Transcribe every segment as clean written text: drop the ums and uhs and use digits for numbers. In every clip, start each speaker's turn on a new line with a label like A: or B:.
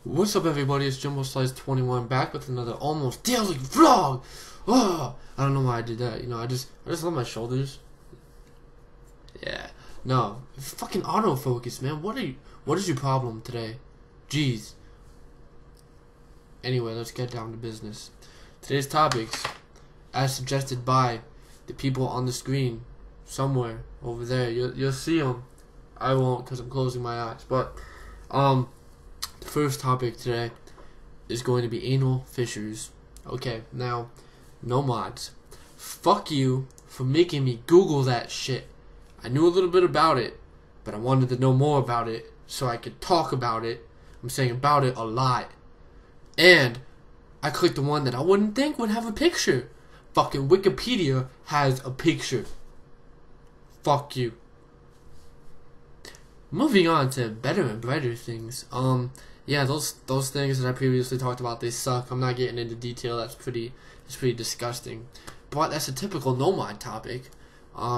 A: What's up, everybody? It's Jumbo Slice 21 back with another almost daily vlog. Oh, I don't know why I did that. You know, I just love my shoulders. Yeah, no, fucking autofocus, man. What is your problem today? Jeez. Anyway, let's get down to business. Today's topics, as suggested by the people on the screen, somewhere over there. You'll see them. I won't, because I'm closing my eyes. But the first topic today is going to be anal fissures. Okay, now, no mods. Fuck you for making me Google that shit. I knew a little bit about it, but I wanted to know more about it so I could talk about it. I'm saying about it a lot. And I clicked the one that I wouldn't think would have a picture. Fucking Wikipedia has a picture. Fuck you. Moving on to better and brighter things. Yeah, those things that I previously talked about, they suck. I'm not getting into detail. It's pretty disgusting. But that's a typical no-mod topic.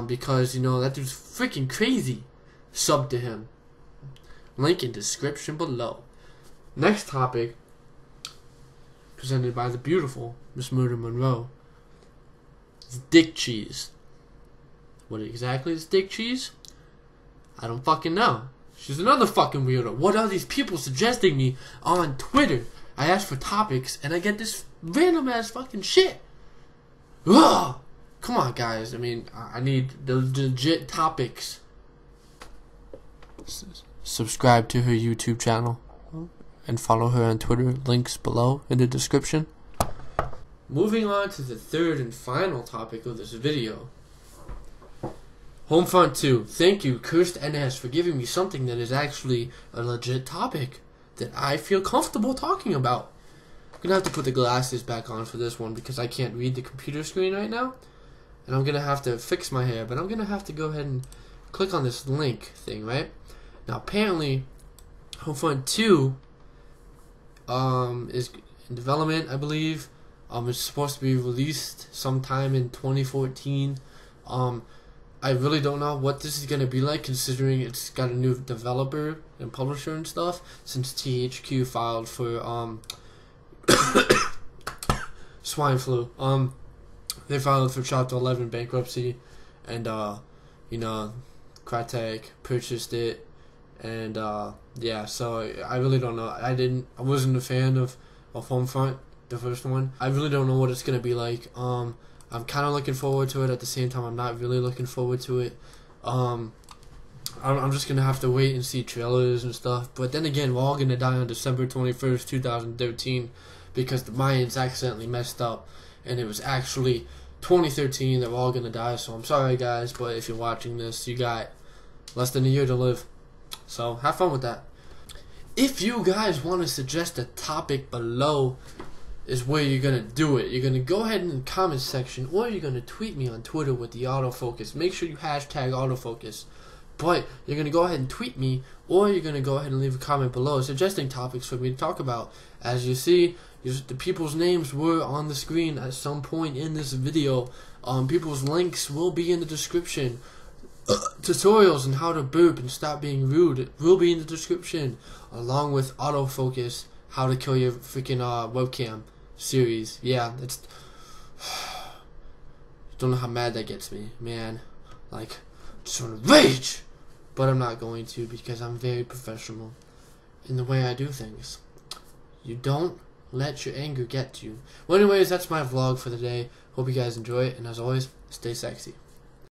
A: Because, you know, that dude's freaking crazy. Sub to him. Link in description below. Next topic, presented by the beautiful Miss Murder Monroe. It's dick cheese. What exactly is dick cheese? I don't fucking know. She's another fucking weirdo. What are these people suggesting me on Twitter? I ask for topics and I get this random ass fucking shit. Ugh! Come on, guys. I mean, I need the legit topics. Subscribe to her YouTube channel and follow her on Twitter. Links below in the description. Moving on to the third and final topic of this video. Homefront 2. Thank you, Cursed NS, for giving me something that is actually a legit topic that I feel comfortable talking about. I'm going to have to put the glasses back on for this one because I can't read the computer screen right now. And I'm going to have to fix my hair, but I'm going to have to go ahead and click on this link thing, right? Now, apparently, Homefront 2 is in development, I believe. It's supposed to be released sometime in 2014. I really don't know what this is going to be like, considering it's got a new developer and publisher and stuff, since THQ filed for swine flu. They filed for Chapter 11 bankruptcy, and you know, Crytek purchased it, and yeah, so I really don't know. I wasn't a fan of Homefront, the first one. I really don't know what it's going to be like. I'm kind of looking forward to it. At the same time, I'm not really looking forward to it. I'm just going to have to wait and see trailers and stuff. But then again, we're all going to die on December 21st, 2013 because the Mayans accidentally messed up. And it was actually 2013 that we're all going to die. So I'm sorry, guys. But if you're watching this, you got less than a year to live. So have fun with that. If you guys want to suggest a topic below, is where you're going to do it. You're going to go ahead in the comment section, or you're going to tweet me on Twitter with the autofocus. Make sure you hashtag autofocus. But you're going to go ahead and tweet me, or you're going to go ahead and leave a comment below suggesting topics for me to talk about. As you see, the people's names were on the screen at some point in this video. People's links will be in the description. Tutorials on how to burp and stop being rude will be in the description, along with autofocus, how to kill your freaking webcam series. Yeah, it's don't know how mad that gets me, man. Like, just want to rage, but I'm not going to because I'm very professional in the way I do things. You don't let your anger get to you. Well, anyways, that's my vlog for the day. Hope you guys enjoy it, and as always, stay sexy.